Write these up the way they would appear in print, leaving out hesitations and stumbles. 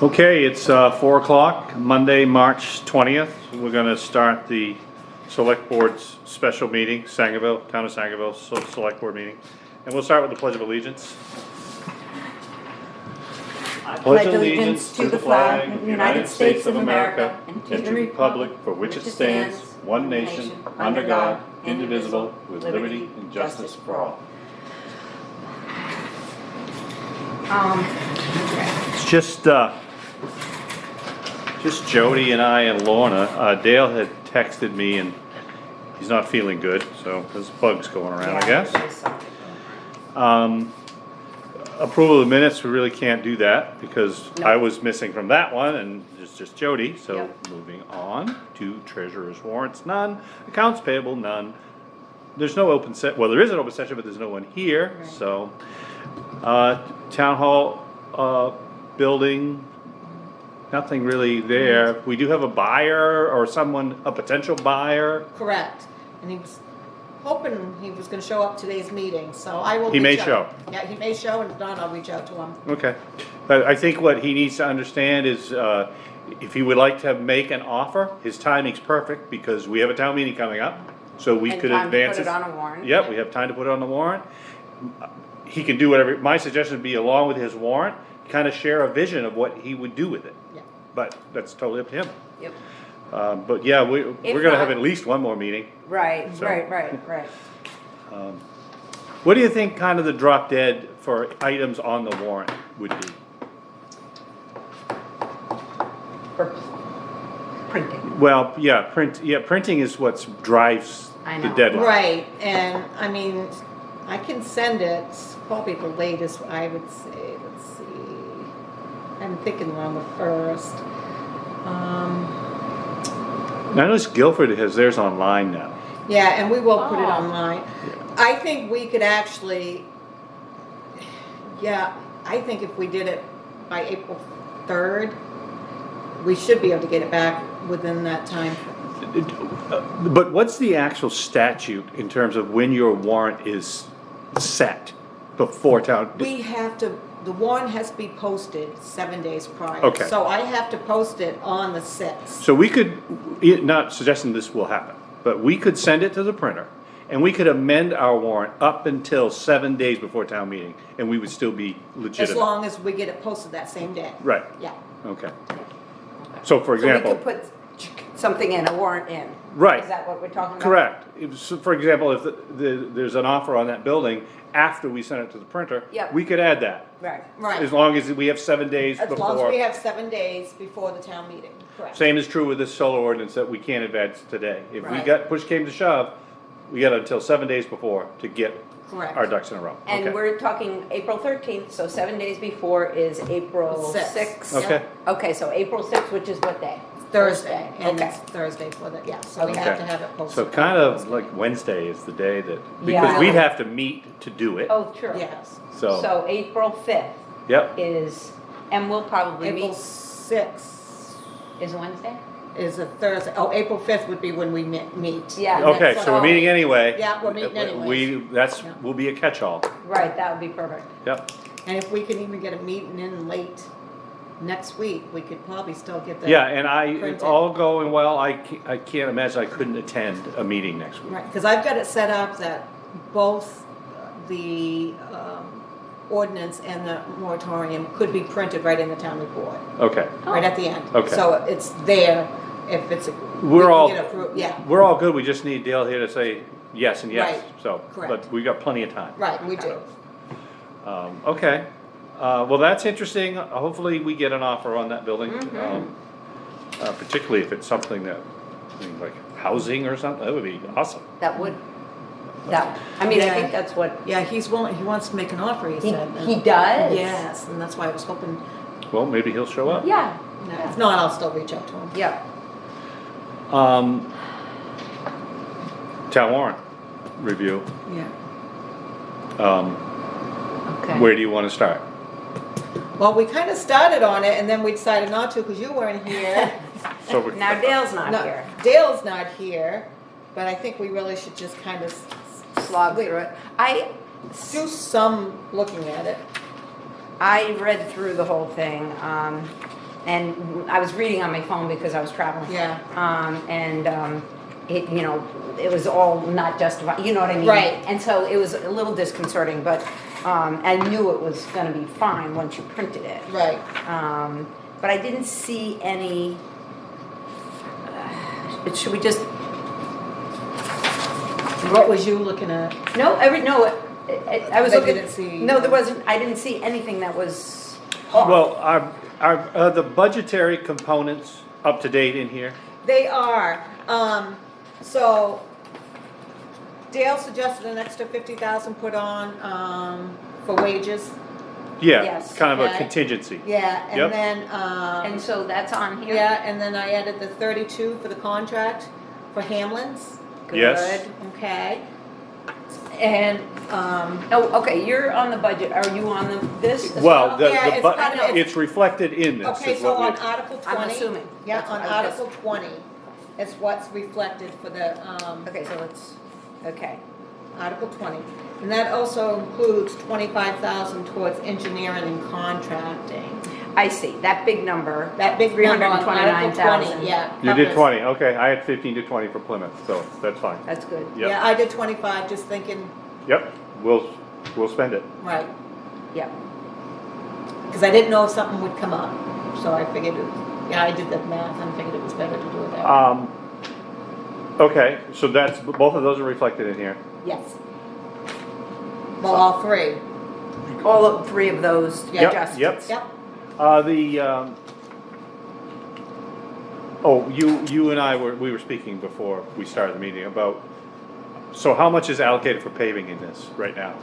Okay, it's 4 o'clock, Monday, March 20th. We're going to start the Select Board's special meeting, Sangerville, Town of Sangerville Select Board meeting. And we'll start with the Pledge of Allegiance. I pledge allegiance to the flag of the United States of America and to the republic for which it stands, one nation, under God, indivisible, with liberty and justice for all. It's just Jody and I and Lorna. Dale had texted me and he's not feeling good, so there's bugs going around, I guess. Approval of the minutes, we really can't do that because I was missing from that one and it's just Jody. So moving on to treasurer's warrants, none. Accounts payable, none. There's no open set. Well, there is an open session, but there's no one here. Right. So town hall building, nothing really there. We do have a buyer or someone, a potential buyer. Correct. And he was hoping he was gonna show up today's meeting, so I will. He may show. Yeah, he may show, and if not, I'll reach out to him. Okay. But I think what he needs to understand is, if he would like to make an offer, his timing's perfect because we have a town meeting coming up. So we could advance it. Put it on a warrant. Yep, we have time to put it on the warrant. He can do whatever, my suggestion would be along with his warrant, kind of share a vision of what he would do with it. Yeah. But that's totally up to him. Yep. But yeah, we're gonna have at least one more meeting. Right, So- right. What do you think kind of the drop dead for items on the warrant would be? For printing. Well, yeah, printing is what drives I the know. deadline. Right, and I mean, I can send it, probably the latest, I would say, let's see. I'm thinking around the 1st. I notice Guilford has theirs online now. Yeah, and we will put it Oh. online. I think we could actually, I think if we did it by April 3rd, we should be able to get it back within that time. But what's the actual statute in terms of when your warrant is set before town? We have to, the warrant has to be posted 7 days prior. Okay. So I have to post it on the 6th. So we could, not suggesting this will happen, but we could send it to the printer and we could amend our warrant up until 7 days before town meeting and we would still be legitimate. As long as we get it posted that same day. Right, Yeah. okay. So for So we example. could put something in, a warrant in. Right. Is that what we're talking about? Correct. So for example, if there's an offer on that building after we send it to the printer, Yep. we could add that. Right. Right. As long as we have 7 days As long as before. we have 7 days before the town meeting, correct. Same is true with this solar ordinance that we can't advance today. If we Right. got, push came to shove, we got until 7 days before to get Correct. our ducks in a row. And Okay. we're talking April 13th, so 7 days before is April Sixth. 6th. Okay. Okay, so April 6th, which is what day? Thursday, and Okay. it's Thursday for the, so we Okay. have to have it posted. So kind of like Wednesday is the day that, because Yeah. we'd have to meet to do it. Oh, true. Yes. So April 5th Yep, is, and we'll probably April meet, 6th is Wednesday? is a Thursday. Oh, April 5th would be when we meet. Yeah. okay, Next so we're one. meeting anyway. Yeah, we're meeting anyways. Yeah. Will be a catch-all. Right, that would be perfect. Yep. And if we can even get a meeting in late next week, we could probably still get the. Yeah, and printed. all going well, I can't imagine I couldn't attend a meeting next week. Right, because I've got it set up that both the ordinance and the moratorium could be printed right in the town report, Okay. right at the end. Okay. So it's there if it's, we We're can all, get approved, yeah, we're all good, we just need Dale here to say yes and yes, Right. so, Correct. but we've got plenty of time. right, we do. Okay, well, that's interesting, hopefully we get an offer on that building. Particularly if it's something that, I mean, like housing or something, that would be awesome. That would, I mean, I Yeah. think that's what, Yeah, he's willing, he wants to make an offer, he said. he does? Yes, and that's why I was hoping, Well, maybe he'll show up. Yeah, if not, I'll still reach out to him. yeah. Town warrant review, Yeah. Okay. where do you wanna start? Well, we kind of started on it and then we decided not to because you weren't here. So we- Now Dale's not No, here. Dale's not here, but I think we really should just kind of Slog through it. I do some looking at it. I read through the whole thing. and I was reading on my phone because I was traveling. Yeah. It, you know, it was all not justified, you know what I mean? Right. And so it was a little disconcerting, but, I knew it was gonna be fine once you printed it. Right. But I didn't see any, should we just, What was you looking at? no, I was That looking. didn't see- No, there wasn't, I didn't see anything that was off. Well, are the budgetary components up to date in here? They are, so Dale suggested an extra 50,000 put on, for wages. Yeah, Yes, kind of a okay. contingency. Yeah, Yep. and then, And so that's on here? yeah, and then I added the 32 for the contract for Hamlin's, Yes. Good. okay? And, Oh, okay, you're on the budget, are you on this as Well, well? the, Yeah, it's kind of- it's reflected in this, okay, is so what on we, Article 20. I'm assuming. Yeah, That's on what I was just- Article 20, is what's reflected for the, Okay, so let's, okay. Article 20. And that also includes 25,000 towards engineering and contracting. I see, that big number. That big number on Article 329,000. 20, yeah. you did covers- 20, okay, I had 15 to 20 for Plymouth, so that's fine. That's good. Yep. Yeah, I did 25, just thinking, Yep, we'll spend it. right, Yep. because I didn't know if something would come up, so I figured, yeah, I did the math and figured it was better to do it that way. Okay, so that's, both of those are reflected in here. Yes. Well, all three, All of three of those Yep, adjustments. yep. You and I we were speaking before we started the meeting about, so how much is allocated for paving in this right now?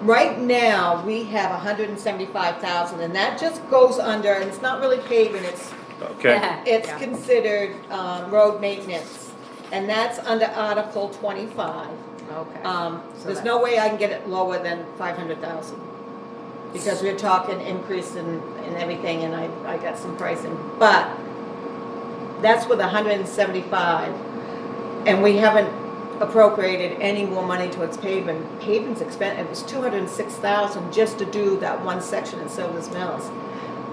Right now, we have 175,000, and that just goes under, and it's not really paving, it's Okay, It's Yeah. considered road maintenance, and that's under Article 25. Okay. So There's that- no way I can get it lower than 500,000. Because we're talking increase in everything, and I got some pricing. But that's with 175, and we haven't appropriated any more money towards paving. Paving's expensive, it was 206,000 just to do that one section in Silver's Mills.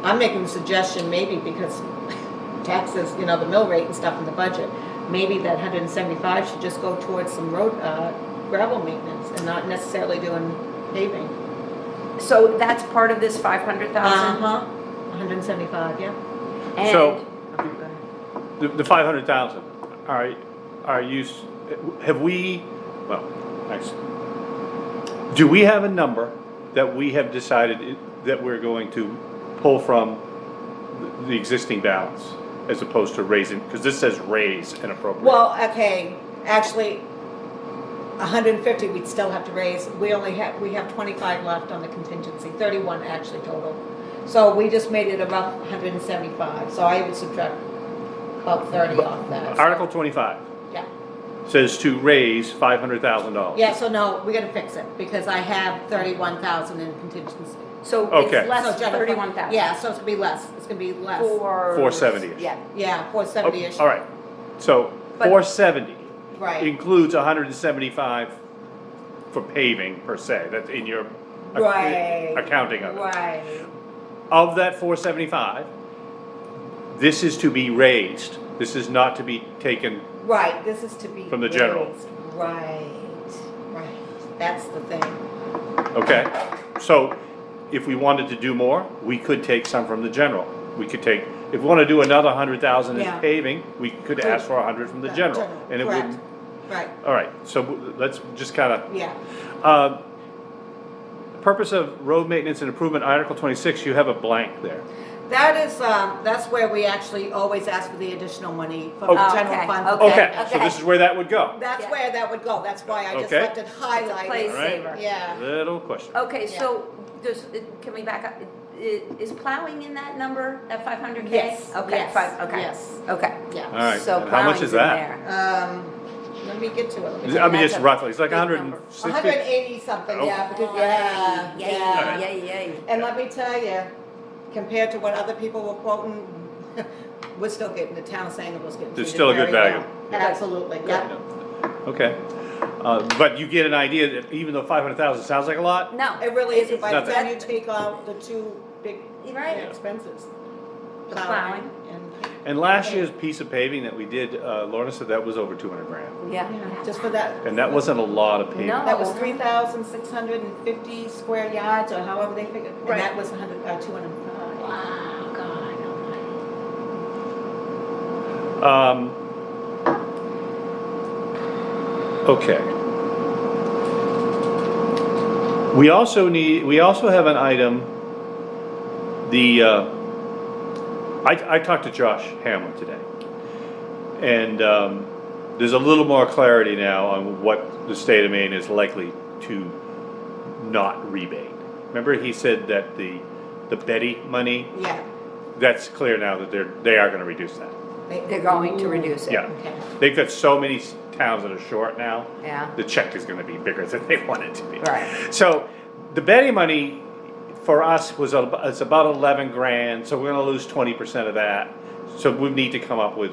I'm making a suggestion, maybe because taxes, you know, the mill rate and stuff in the budget, maybe that 175 should just go towards some road, gravel maintenance and not necessarily doing paving. So that's part of this 500,000? 175, yeah. And, So- okay, go ahead. the 500,000, are you, have we, well, actually, do we have a number that we have decided that we're going to pull from the existing balance as opposed to raising, because this says raise and appropriate? Well, okay, actually, 150 we'd still have to raise. We have 25 left on the contingency, 31 actually total. So we just made it a rough 175, so I would subtract about 30 off that. Article 25 Yeah, says to raise $500,000. yeah, so no, we gotta fix it, because I have 31,000 in contingency. So Okay. it's less So general fund- 31,000? Yeah, so it's gonna be less, it's gonna be less. For. 470-ish. Yeah, Yeah, 470-ish, All right, so But- 470 right, includes 175 for paving per se, that's in your right. accounting of it. Right, Of that 475, this is to be raised, this is not to be taken, right, this is to be. From the general. raised. Right, that's the thing. okay? So if we wanted to do more, we could take some from the general. We could take, if we wanna do another 100,000 in Yeah. paving, we could ask for 100 from the general. And it Correct. wouldn't, Right, all right, so let's just kinda, yeah, purpose of road maintenance and improvement, Article 26, you have a blank there. that is, that's where we actually always ask for the additional money from Okay. the general Okay, fund. Okay, so Okay. this is where that would go. That's Yeah. where that would go, that's why I just Okay. left it highlighted. place All right. saver. Yeah, Little question. Okay, Yeah. so can we back up? Is plowing in that number, that 500K? Yes, Okay, yes, okay, yes. okay. yeah. All right, So and how much plowing's is in that? there. Let me get to it. Let me I mean, that's it's a roughly, it's like big 160? 180 something, yeah, because, yeah, Yay, yeah. yay, yay. And let me tell you, compared to what other people were quoting, we're still getting, the town of Sangerville's getting There's treated still a good very value. well. Absolutely, yeah. Okay, but you get an idea that even though 500,000 sounds like a lot, No. It really isn't, by the Nothing. time you take out the two big Right. expenses. The plowing. And last year's piece of paving that we did, Lorna said that was over 200 grand. Yeah. Yeah, just for that. And that wasn't a lot of paving. No. That was 3,650 square yards, or however they figured, and Right. that was 205. Wow, God. Okay. We also have an item, I talked to Josh Hamlin today. And there's a little more clarity now on what the state of Maine is likely to not rebate. Remember he said that the Betty money, Yeah. that's clear now that they are gonna reduce that. They're going to reduce it. Yeah. Okay. They've got so many towns that are short now. Yeah. The check is gonna be bigger than they want it to be. Right. So the Betty money for us it's about 11 grand, so we're gonna lose 20% of that. So we need to come up with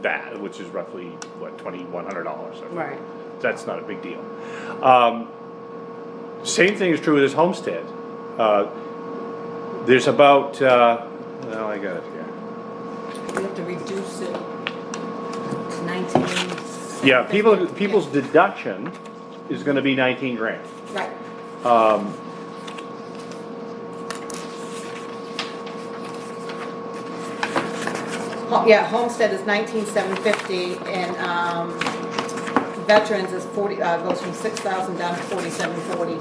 that, which is roughly, what, $2,100. Right. That's not a big deal. Same thing is true with this homestead. There's about, well, I got it here. We have to reduce it to 19. Yeah, people's deduction is gonna be 19 grand. Right. Yeah, homestead is 19,750, and veterans is 40, goes from 6,000 down to 4,740.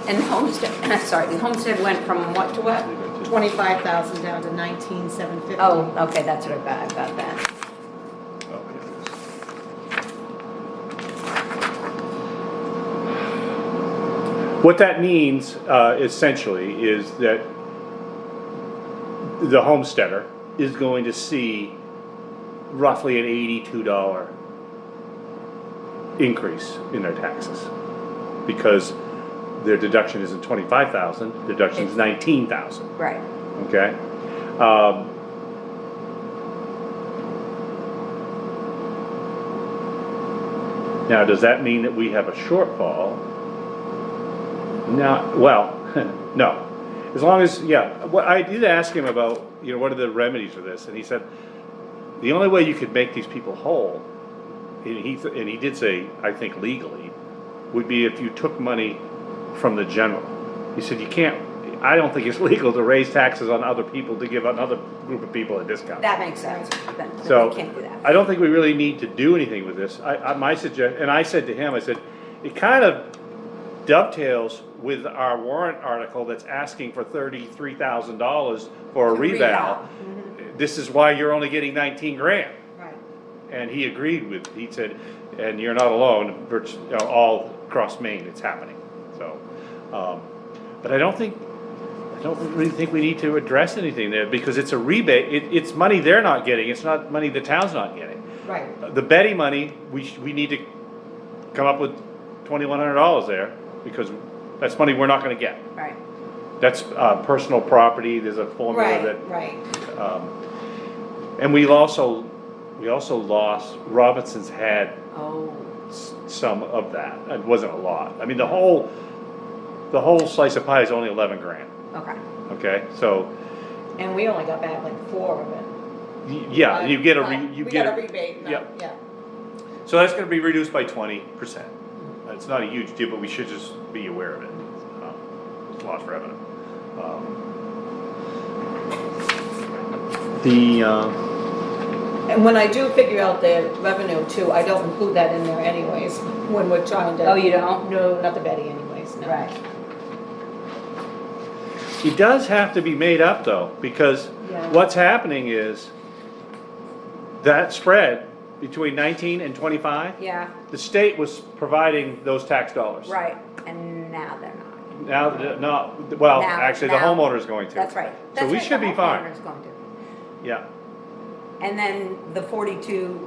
And the homestead, sorry, the homestead went from what to what? 25,000 down to 19,750. Oh, okay, that's what I got that. Oh, here it is. What that means, essentially, is that the homesteader is going to see roughly an $82 increase in their taxes. Because their deduction isn't 25,000, deduction is 19,000, Right. okay? Now, does that mean that we have a shortfall? No, well, no. As long as, yeah, what I did ask him about, what are the remedies for this, and he said, the only way you could make these people whole, and he did say, I think legally, would be if you took money from the general. He said, I don't think it's legal to raise taxes on other people to give another group of people a discount. That makes sense. Then So, we can't do that. I don't think we really need to do anything with this. My suggestion, and I said to him, I said, it kind of dovetails with our warrant article that's asking for $33,000 for a reval. This is why you're only getting 19 grand. Right. And he agreed he said, and you're not alone, all across Maine it's happening. So, but I don't really think we need to address anything there because it's a rebate. It's money they're not getting. It's not money the town's not getting. Right. The Betty money, we need to come up with $2,100 there because that's money we're not gonna get. Right. That's personal property, there's a formula that. Right. And we also lost, Robinson's had Oh. some of that. It wasn't a lot. I mean, the whole slice of pie is only 11 grand, Okay. okay? So, And we only got back like 4 of it. yeah, you get a, We got a rebate, no, Yep. yeah. So that's gonna be reduced by 20%. It's not a huge deal, but we should just be aware of it. It's lost revenue. And when I do figure out the revenue too, I don't include that in there anyways, when we're trying to. Oh, you don't? No, not the Betty anyways, no. Right. It does have to be made up though, because Yeah. what's happening is that spread between 19 and 25, Yeah. the state was providing those tax dollars. Right. And now they're not. Now, no, well, Now- actually, the now- homeowner's going to. That's right. So That's we right, should the be fine. homeowner's going to. Yeah, And then the 42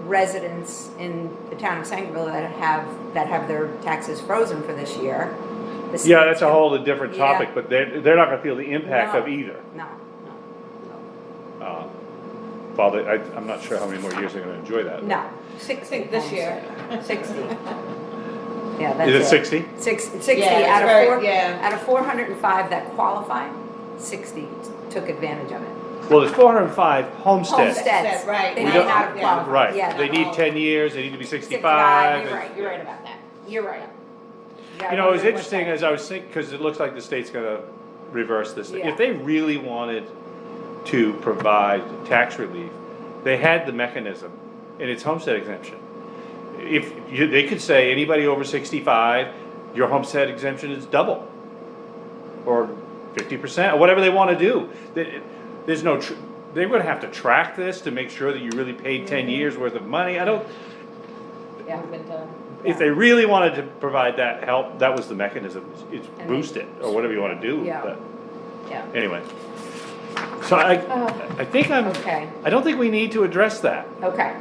residents in the town of Sangerville that have their taxes frozen for this year. the yeah, state's that's a gonna- whole different Yeah. topic, but they're not gonna feel the impact No. of either. No. Well, I'm not sure how many more years they're gonna enjoy that. No. I think this year. 60. Yeah, that's Is it 60? 60 Yeah, out it's of very- 4, yeah. out of 405 that qualify, 60 took advantage of it. Well, there's 405 homesteads. Homesteads, right. They We may don't- not have qualified. Right, Yeah, they no. need 10 years, they need to be 65, 65. you're right about that. You're right. Yeah, I You know, it was wonder interesting what as I was thinking, because it looks like the state's gonna reverse this. Yeah. If they really wanted to provide tax relief, they had the mechanism, and it's homestead exemption. If you, they could say, anybody over 65, your homestead exemption is double. Or 50%, or whatever they wanna do. There's no, they're gonna have to track this to make sure that you really paid 10 years worth of money. I don't, Yeah. Been done. if they really wanted to provide that help, that was the mechanism, it's And boost it, or whatever you wanna do, Yeah. but, Yeah. anyway. So I think Okay. I don't think we need to address that. Okay.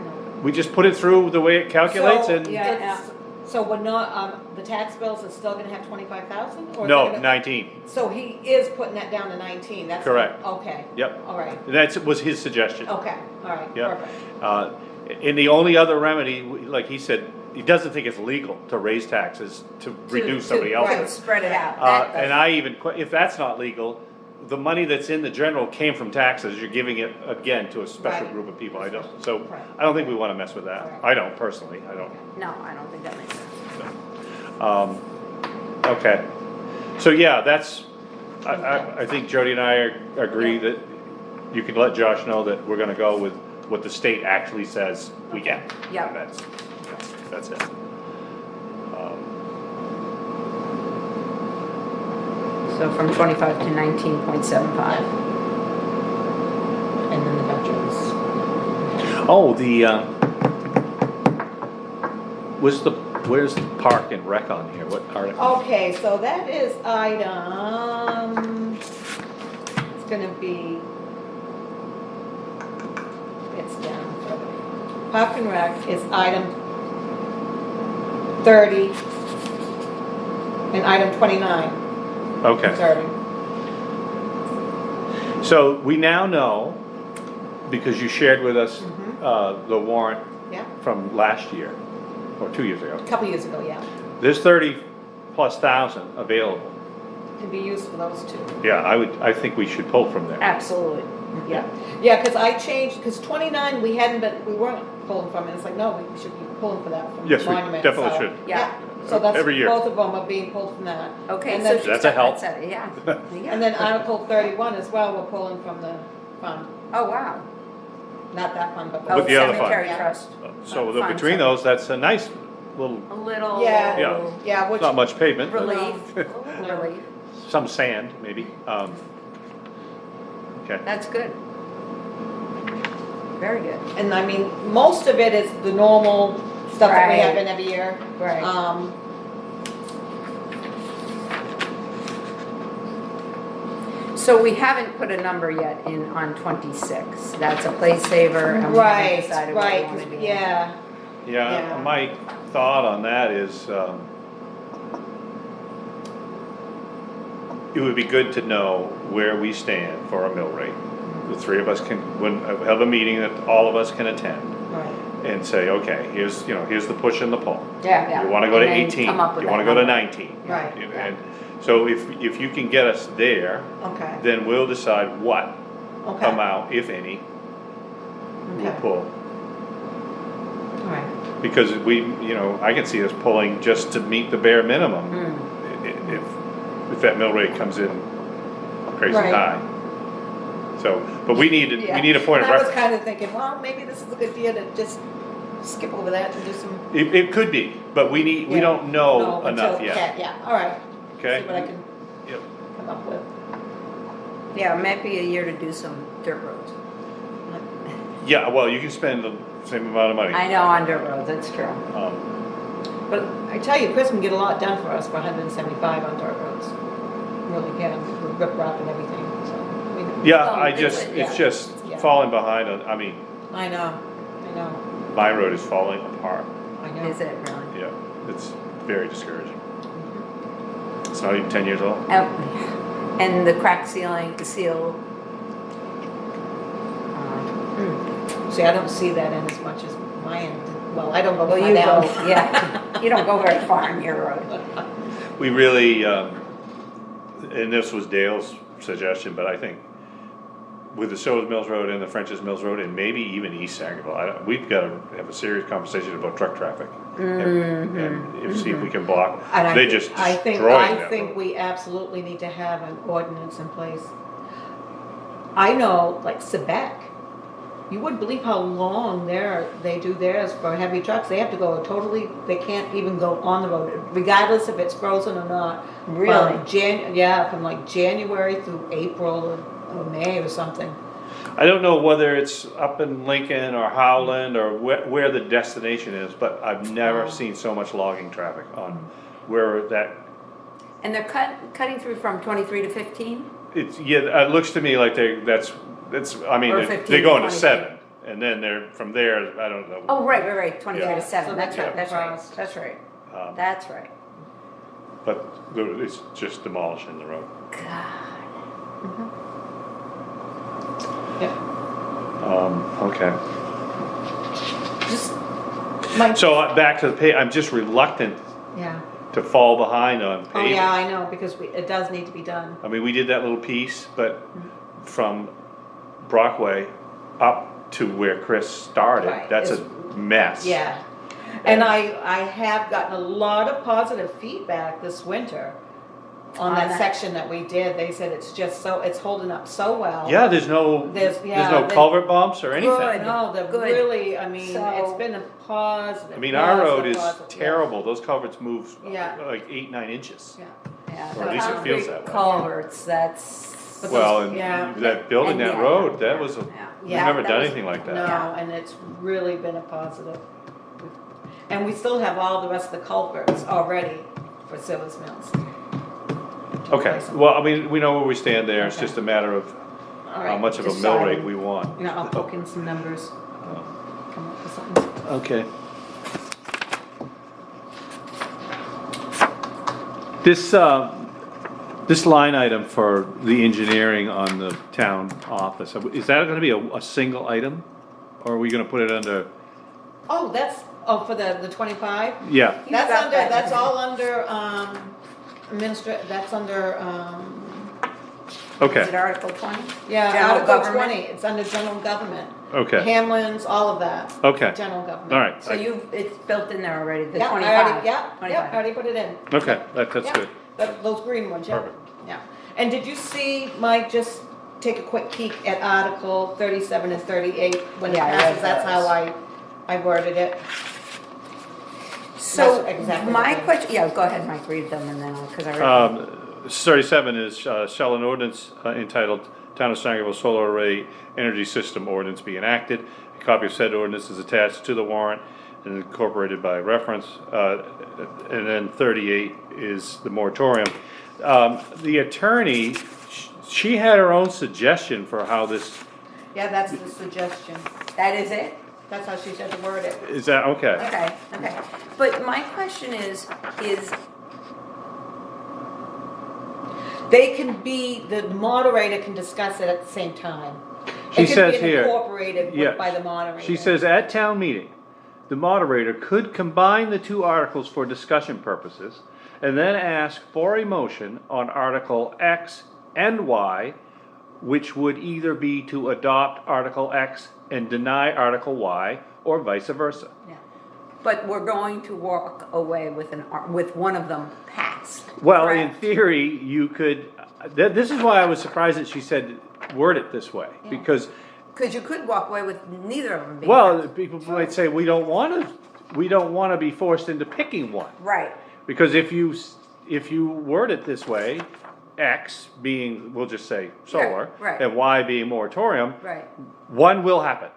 We just put it through the way it calculates So, and, Yeah. it's- So we're not, the tax bills are still gonna have 25,000? no, 19, So he is putting that down to 19, that's. Correct. Okay. yep. All right, And that was his suggestion. okay, all right, Yep. perfect. And the only other remedy, like he said, he doesn't think it's legal to raise taxes to reduce somebody right. else's. Spread it out. That And I even, if that's not legal, the money that's in the general came from taxes, you're giving it again to a special Right. group of people, I don't, so, Right. I don't think we wanna mess with that, Right. I don't personally, I don't. No, I don't think that makes sense. Okay, so yeah, that's, I think Jody and I agree that you can let Josh know that we're gonna go with what the state actually says we get. Yeah. And that's it. So from 25 to 19.75. And then the veterans. Oh, where's the park and rec on here, what article? Okay, so that is item, it's gonna be, it's down further. Park and Rec is item 30 and item 29, Okay, sorry. so we now know, because you shared with us, Mhm. the warrant Yeah, from last year, or 2 years ago. a couple years ago, yeah. There's 30+ thousand available. Can be used for those two. Yeah, I think we should pull from there. Absolutely. Yeah, yeah, cause I changed, cause 29, we weren't pulling from it, it's like, no, we should be pulling for that from Yes, we monument. definitely so- should. Yeah. So that's, Every year. both of them are being pulled from that. Okay, And so then- she's That's a got that help. set, yeah. Yeah. And then Article 31 as well, we're pulling from the fund, Oh, wow. not that fund, but Oh, With the other fund. cemetery Yeah. trust. So Fund, between so- those, that's a nice little, A little. Yeah. Yeah. Yeah, which, not much pavement, but Relief. No. A little relief. some sand, maybe. Okay, That's good. Very good. and I mean, most of it is the normal stuff that we have Right. in every year. Right. So we haven't put a number yet in on 26. That's a place saver and we haven't Right, decided what we right, want 'cause- to do. yeah, yeah, Yeah. my thought on that is, it would be good to know where we stand for a mill rate. The three of us can, have a meeting that all of us can attend right. and say, okay, here's the push and the pull. Yeah. You wanna go to And then 18, come up with you that wanna go to number. 19. Right. And so if you can get us there, Okay, then we'll decide what okay, amount, if any, we'll okay, pull. all right. Because I can see us pulling just to meet the bare minimum, Mm. if that mill rate comes in crazy Right. high. So, but we need Yeah. a point of And I was reference. kinda thinking, well, maybe this is a good idea to just skip over that and do some. It could be, but we Yeah. don't know No, enough until- yet, Yeah, all right. okay? See what I can Yep. come up with. Yeah, it might be a year to do some dirt roads. Yeah, well, you can spend the same amount of money. I know on dirt roads, that's true. But I tell you, Chris can get a lot done for us for 175 on dirt roads. Really can, with rip rap and everything, so. Yeah, Well, it's yeah. just Yeah. falling behind, I mean, I know, my road is falling apart, I know. Is it really? yeah, it's very discouraging. It's not even 10 years old. And the crack seal. See, I don't see that in as much as my end, well, I don't go Well, far you down. go, yeah, you don't go very far on your road. We really, and this was Dale's suggestion, but I think with the Silver Mills Road and the French's Mills Road and maybe even East Sangerville, we've gotta have a serious conversation about truck traffic. And see if we can block, And they just I destroyed that think road. we absolutely need to have an ordinance in place. I know, like Quebec, you wouldn't believe how long they do theirs for heavy trucks. They have to go totally, they can't even go on the road, regardless if it's frozen or not. Really? From like January through April or May or something. I don't know whether it's up in Lincoln or Howland or where the destination is, but I've never seen so much logging traffic on where that, And they're cutting through from 23 to 15? it looks to me like that's, I mean, Or they're 15 going to 23. 7, and then they're, from there, I don't know. Oh, right, 23 Yeah. to 7, So that's they're right, that's right, across. that's right, Um, that's right. But it's just demolishing the road. God. Yeah. Okay. Just, my, So back to the I'm just reluctant yeah. to fall behind on Oh, paving. yeah, I know, because it does need to be done. I mean, we did that little piece, but from Brockway up to where Chris started, Right, that's a it's- mess. Yeah. And I have gotten a lot of positive feedback this winter on On that that. section that we did. They said it's just so, it's holding up so well. Yeah, there's no They- culvert bumps or anything. Good. No, they're Good. really, I mean, So- it's been a positive. I mean, our road positive, is positive, yeah. terrible. Those culverts move Yeah. like 8-9 inches. Yeah. Yeah, Or at the least it feels concrete that way. culverts, that's. But Well, those- and yeah. that building And that yeah, road, yeah, that was we've yeah, never that done was- anything like that. No, and it's really been a positive. And we still have all the rest of the culverts already for Silver's Mills. Okay, well, I mean, we know where we stand there. It's Okay. just a matter of All how right, much of a mill rate deciding. we want. Yeah, I'll poke in some numbers, come up with something. Okay. This line item for the engineering on the town office, is that gonna be a single item? Or are we gonna put it under, Oh, for the 25? yeah, That's got under, that. that's all under, that's under, Is okay, it Article 20? yeah, General Article government? 20, it's under general government. okay, Hamlin's, all of that. okay, General government. alright, So it's built in there already, the Yeah, 25? I already, yeah, 25. I already put it in. okay, that's Yeah. good. Those green ones, yeah. Perfect. Yeah. And did you see, Mike, just take a quick peek at Article 37 and 38 when it Yeah, I read passes? That's those. how I worded it. So, That's exactly my the thing. question, yeah, go ahead, Mike, read them and then because I read them. 37 is, shall an ordinance entitled Town of Sangerville Solar Array Energy System Ordinance be enacted? A copy of said ordinance is attached to the warrant and incorporated by reference. And then 38 is the moratorium. The attorney, she had her own suggestion for how this, Yeah, that's the suggestion. That is it? That's how she said to word it. is that, okay? Okay. But my question is, They can be, the moderator can discuss it at the same time. She says It can be here, incorporated yeah, by the moderator. she says, at town meeting, the moderator could combine the two articles for discussion purposes and then ask for a motion on Article X and Y, which would either be to adopt Article X and deny Article Y, or vice versa. yeah. But we're going to walk away with with one of them passed. Well, in correct? theory, you could, this is why I was surprised that she said, word it this way, Yeah. because, Because you could walk away with neither of them being well, passed. people might say, we don't wanna be forced into picking one. Right, Because if you word it this way, X being, we'll just say solar, right. and Y being moratorium, right, one will happen.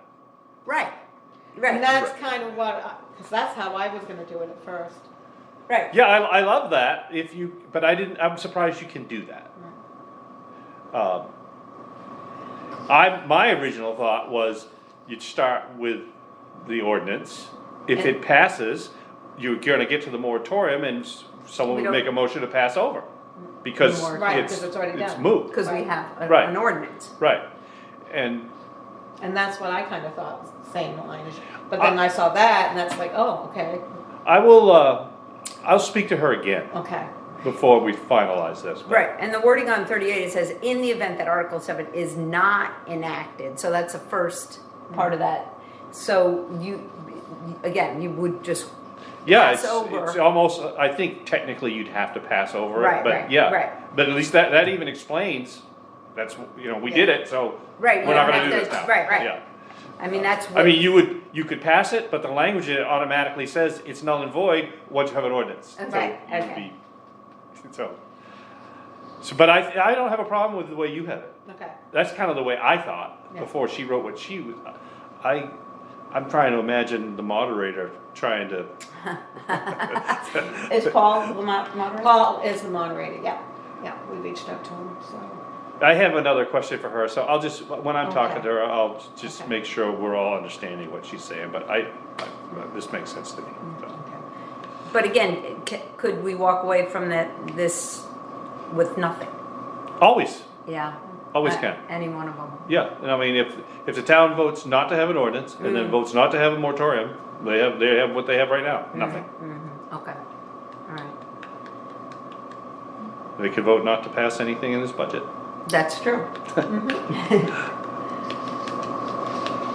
right, And right, that's kind of what, because that's how I was gonna do it at first. right. Yeah, I love that, but I'm surprised you can do that. My original thought was, you'd start with the ordinance, if it passes, you're gonna get to the moratorium and someone We would don't- make a motion to pass over. Because Right, it's, 'cause it's already it's done. moot, Because we have Right. an ordinance. right, and And that's what I kind of thought, same line. But then I saw that, and that's like, oh, okay, I will, I'll speak to her again, okay. before we finalize this. but- Right, and the wording on 38, it says, in the event that Article 7 is not enacted, so that's the first part of that. So you, again, you would just Yeah, pass over. it's almost, I think technically you'd have to pass over it, Right, but right, yeah. right. But at least that even explains, that's, we did it, so Right, we're you not don't gonna do have this to- now. right, right. Yeah. I mean, that's I what, mean, you could pass it, but the language in it automatically says it's null and void once you have an ordinance. So Right, you'd okay. be- So, but I don't have a problem with the way you have it. Okay. That's kind of the way I thought Yeah. before she wrote what she was. I'm trying to imagine the moderator trying to. is Paul the moderator? Paul is the moderator, yeah, we reached out to him, so. I have another question for her, so I'll just, when I'm talking to Okay. her, I'll just Okay. make sure we're all understanding what she's saying, but this makes sense to me. so. But again, could we walk away from this with nothing? Always, Yeah. always can. Any one of them. Yeah, and I mean, if the town votes not to have an ordinance, and then votes not to have a moratorium, they have what they have right now, nothing. Okay, all right. They could vote not to pass anything in this budget. That's true.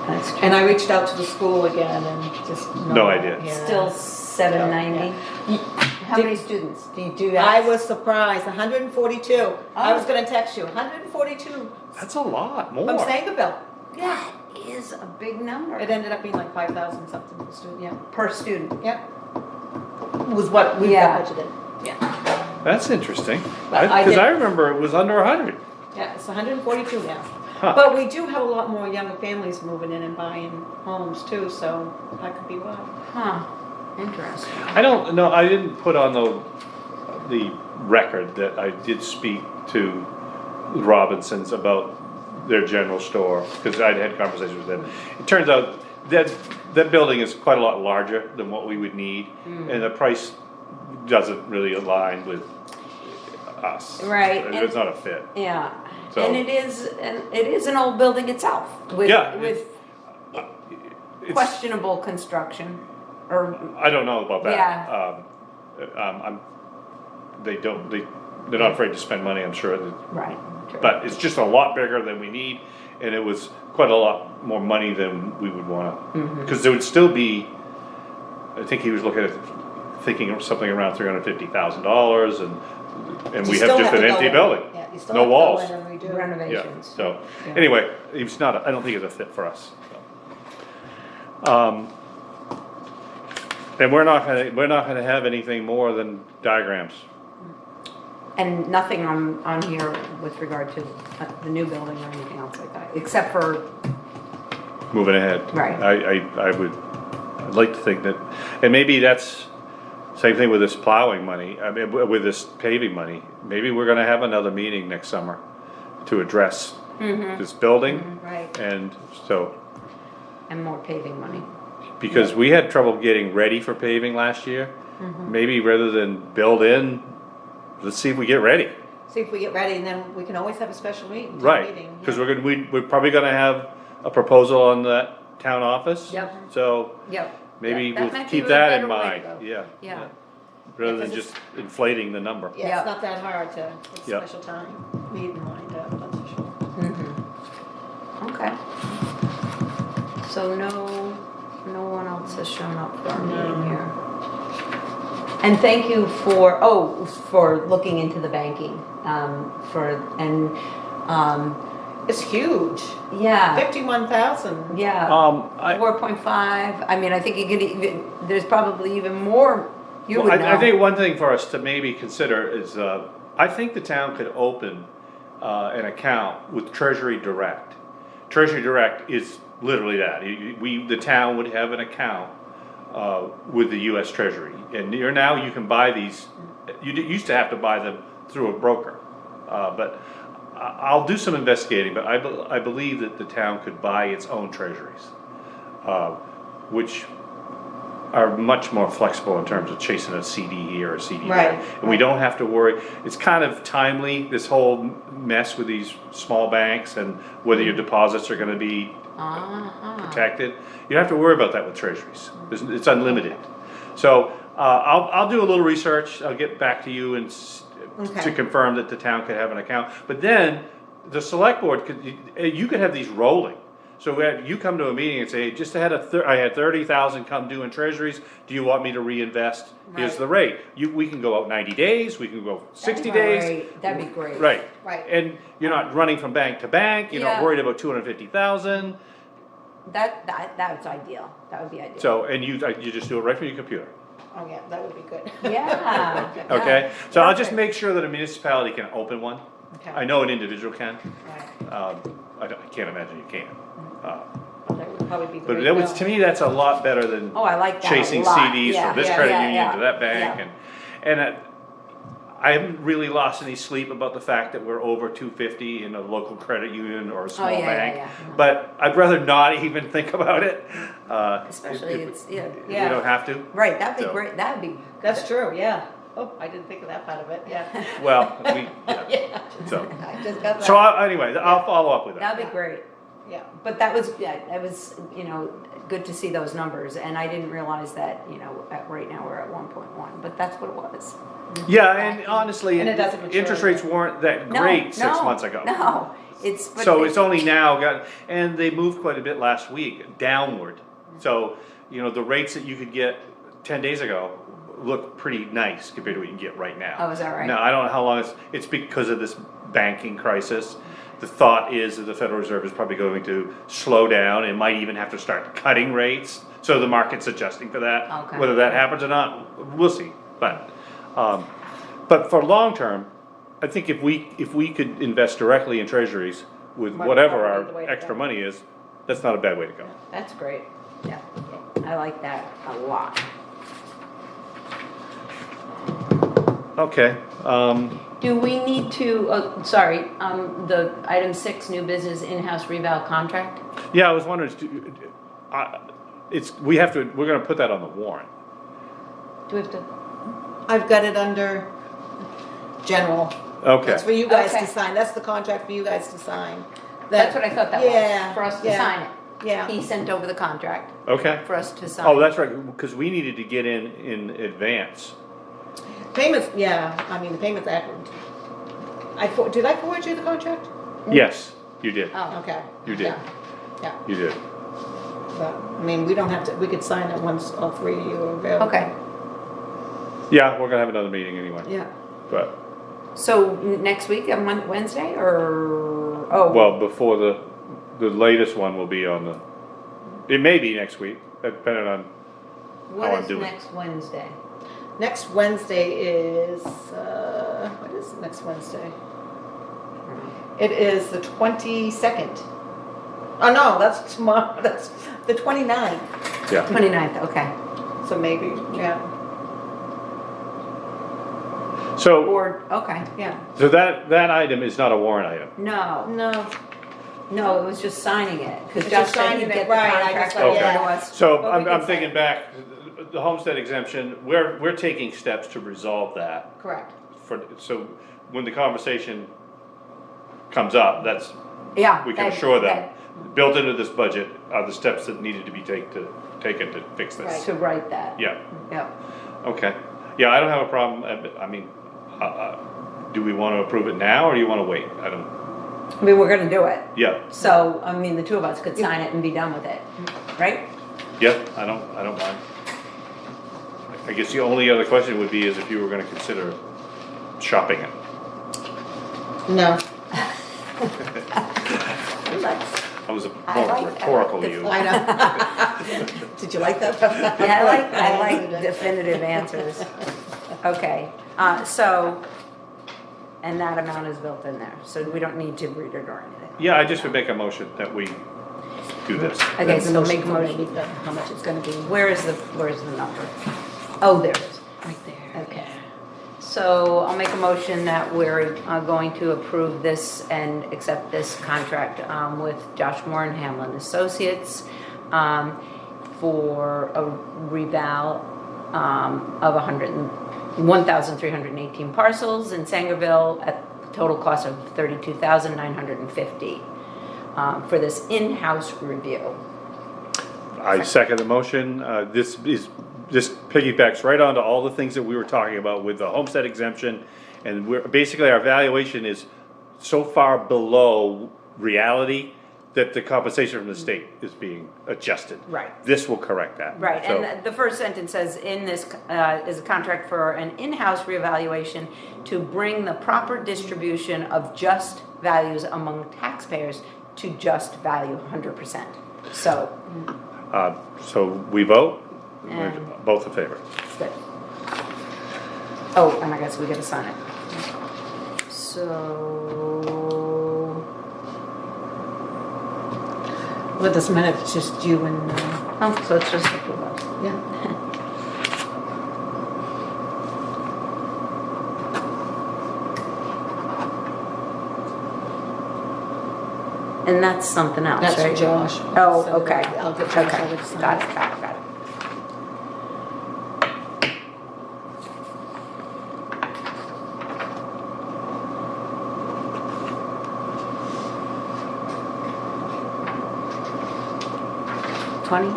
That's true. And I reached out to the school again and just. No idea. Yeah. Still 790? How many students? Do you do that? I was surprised, 142. I Oh. was gonna text you, 142 That's a lot more. from Sangerville. Yeah, That is a big number. it ended up being like 5,000 something per student, yeah. Per student. Yep. Was what we Yeah. budgeted. Yeah. That's interesting, But I because did- I remember it was under 100. Yeah, it's 142 now. Huh. But we do have a lot more younger families moving in and buying homes too, so that could be why. Huh, interesting. I don't know, I didn't put on the record that I did speak to Robinsons about their general store, because I'd had conversations with them. It turns out that building is quite a lot larger than what we would need, and the price doesn't really align with us. Right, It's not a fit. Yeah, So- and it is an old building itself with, Yeah, with It's- questionable construction, or, I don't know about that. Yeah. They're not afraid to spend money, I'm sure, right. true. but it's just a lot bigger than we need, and it was quite a lot more money than we would wanna, because there would still be, I think he was looking at, thinking of something around $350,000, and we You have still just to an go empty in. building. Yeah, you still No have to go walls. in and redo. Yeah, Renovations. so, Yeah. anyway, it's not, I don't think it's a fit for us, so. And we're not gonna have anything more than diagrams. And nothing on here with regard to the new building or anything else like that, except for, Moving ahead. Right. I'd like to think that, and maybe that's, same thing with this plowing money, I mean, with this paving money. Maybe we're gonna have another meeting next summer to address this building. Right. And so, and more paving money. because we had trouble getting ready for paving last year, maybe rather than build in, let's see if we get ready. See if we get ready and then we can always have a special meeting. Right, because we're probably gonna have a proposal on that town office. Yep. So Yep. maybe Yeah, that we'll might be keep a that in better way to mind, go. yeah. Yeah. Rather Yeah, than 'cause just inflating the number. Yeah, Yeah. it's not that hard to put a Yeah. special time meeting lined up, that's for sure. Okay. So no one else has shown up for our meeting here. And thank you for looking into the banking, It's huge, yeah, 51,000. yeah. 4.5, I mean, I think you could even, there's probably even more, you Well, would know. I think one thing for us to maybe consider is, I think the town could open an account with Treasury Direct. Treasury Direct is literally that. The town would have an account with the US Treasury. And now you can buy these, you used to have to buy them through a broker. But I'll do some investigating, but I believe that the town could buy its own treasuries, which are much more flexible in terms of chasing a CD here or a CD there. Right, And we don't have to worry, it's kind of timely, this whole mess with these small banks and whether your deposits are gonna be Uh-huh. protected. You don't have to worry about that with treasuries, it's unlimited. So I'll do a little research, I'll get back to you and to Okay. confirm that the town could have an account. But then, the select board you could have these rolling. So you come to a meeting and say, just had I had 30,000 come due in treasuries, do you want me to reinvest? Here's Right. the rate. We can go out 90 days, we can go 60 days. Great, that'd be great. Right. Right. And you're not running from bank to bank, you're not Yeah. worried about 250,000. That's ideal, that would be ideal. So, and you just do it right from your computer. Oh, yeah, that would be good. Yeah. Okay, so I'll just Perfect. make sure that a municipality can open one. Okay. I know an individual can. Right. I can't imagine you can. That would probably be the way But to that was, go. to me, that's a lot better than Oh, I like that a chasing lot. CDs Yeah, from this yeah, credit yeah, union yeah. to that bank, Yeah. and I haven't really lost any sleep about the fact that we're over 250 in a local credit union or a small yeah, yeah, bank. yeah. But I'd rather not even think about it. Especially if we Yeah. don't have to. Right, that'd be So- great, that'd be. That's true, yeah. Oh, I didn't think of that part of it, yeah. Well, Yeah, so, I just got that. so anyway, I'll follow up with that. That'd be great. Yeah, But that was, good to see those numbers, and I didn't realize that, right now we're at 1.1, but that's what it was. Yeah, and honestly, And it doesn't mature interest rates weren't that No, great 6 no, months ago. No, it's. but So it's only now and they moved quite a bit last week, downward. So, the rates that you could get 10 days ago look pretty nice compared to what you can get right now. Oh, is that right? Now, I don't know how long it's because of this banking crisis. The thought is that the Federal Reserve is probably going to slow down and might even have to start cutting rates. So the market's adjusting for that. Okay. Whether that happens or not, we'll see. But for long term, I think if we could invest directly in treasuries with Might whatever probably be the our way to extra go. money is, that's not a bad way to go. That's great, yeah, I like that a lot. Okay, Do we need to, the item 6, new business in-house reval contract? yeah, I was wondering, we're gonna put that on the warrant. Do we have to? I've got it under general. Okay, That's for you guys Okay. to sign, that's the contract for you guys to sign. That's what I thought that was, Yeah, for us to yeah, sign it. Yeah, He sent over the contract okay. for us to sign. Oh, that's right, because we needed to get in advance. payments, the payments happened. Did I forward you the contract? Yes, you did, Oh, Okay. You did. Yeah, you did. but, we don't have to, we could sign it once all three of you are available. okay, Yeah, we're gonna have another meeting anyway, Yeah. but, so next week, on Wednesday, or, well, before the latest one will be on it may be next week, depending on how I'm what is doing. next Wednesday? Next Wednesday is, what is next Wednesday? It is the 22nd. Oh, no, that's tomorrow, that's the 29th, Yeah, 29th, okay. so maybe, yeah, so, Or, okay, yeah. so that item is not a warrant item. no, it was just signing it, because It's Josh just said signing he'd it, get the right, I contract just- over yeah. to us. So But we I'm can thinking say- back, the homestead exemption, we're taking steps to resolve that. Correct. So when the conversation comes up, Yeah. we can assure them, built into this budget are the steps that needed to be taken to fix Right. this. To write that. Yeah, Yep. okay. Yeah, I don't have a problem, do we wanna approve it now, or do you wanna wait? We're gonna do it, Yeah, so, the two of us could sign it and be done with it, right? yeah, I don't mind. I guess the only other question would be is if you were gonna consider shopping it. No. That was a I more like- rhetorical you. I know. Did you like that? Yeah, I like definitive answers. Okay, and that amount is built in there, so we don't need to read it or anything. Yeah, I just would make a motion that we do this. Okay, so we'll make a Motion motion. for how much it's gonna be. Where's the number? Oh, there it is. Right there. Okay. So I'll make a motion that we're going to approve this and accept this contract with Josh Moore and Hamlin Associates for a reval of 1,318 parcels in Sangerville at the total cost of $32,950 for this in-house review. I second the motion. This is this piggybacks right onto all the things that we were talking about with the homestead exemption. And basically our valuation is so far below reality that the compensation from the state is being adjusted. Right. This will correct that. Right, So- and the first sentence says, in this, is a contract for an in-house reevaluation to bring the proper distribution of just values among taxpayers to just value 100%. So, So we vote, we're And- both in favor. good. Oh, and I guess we gotta sign it. So, With this minute, it's just you and, oh, so it's just the two of us. yeah. And that's something else, right? That's Josh. Oh, So okay. I'll get Josh Okay, over to sign. got it, got it, got it. Twenty?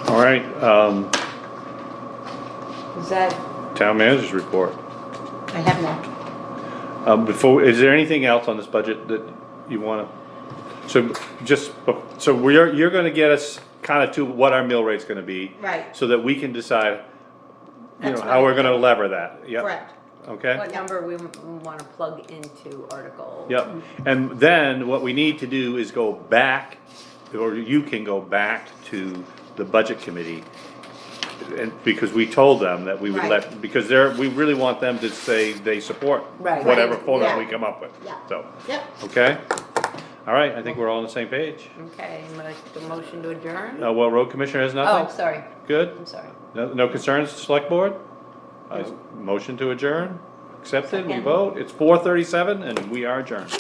All right, Is that, town manager's report. I have no. Before, is there anything else on this budget that you wanna? So just, so you're gonna get us kinda to what our mill rate's gonna be. Right. So that we can decide, you know, That's how we're right. gonna lever that, yep. Correct. Okay? what number we wanna plug into article? Yep, and then what we need to do is go back, or you can go back to the budget committee. And, because we told them that we would Right. let, because we really want them to say they support Right. whatever Right, format yeah. we come up with, Yeah. so, Yep. okay? All right, I think we're all on the same page. Okay, make the motion to adjourn? Well, road commissioner has Oh, nothing? sorry, Good? I'm sorry. No concerns, select board? Motion to adjourn, accepted, we Second. vote, it's 4:37 and we are adjourned.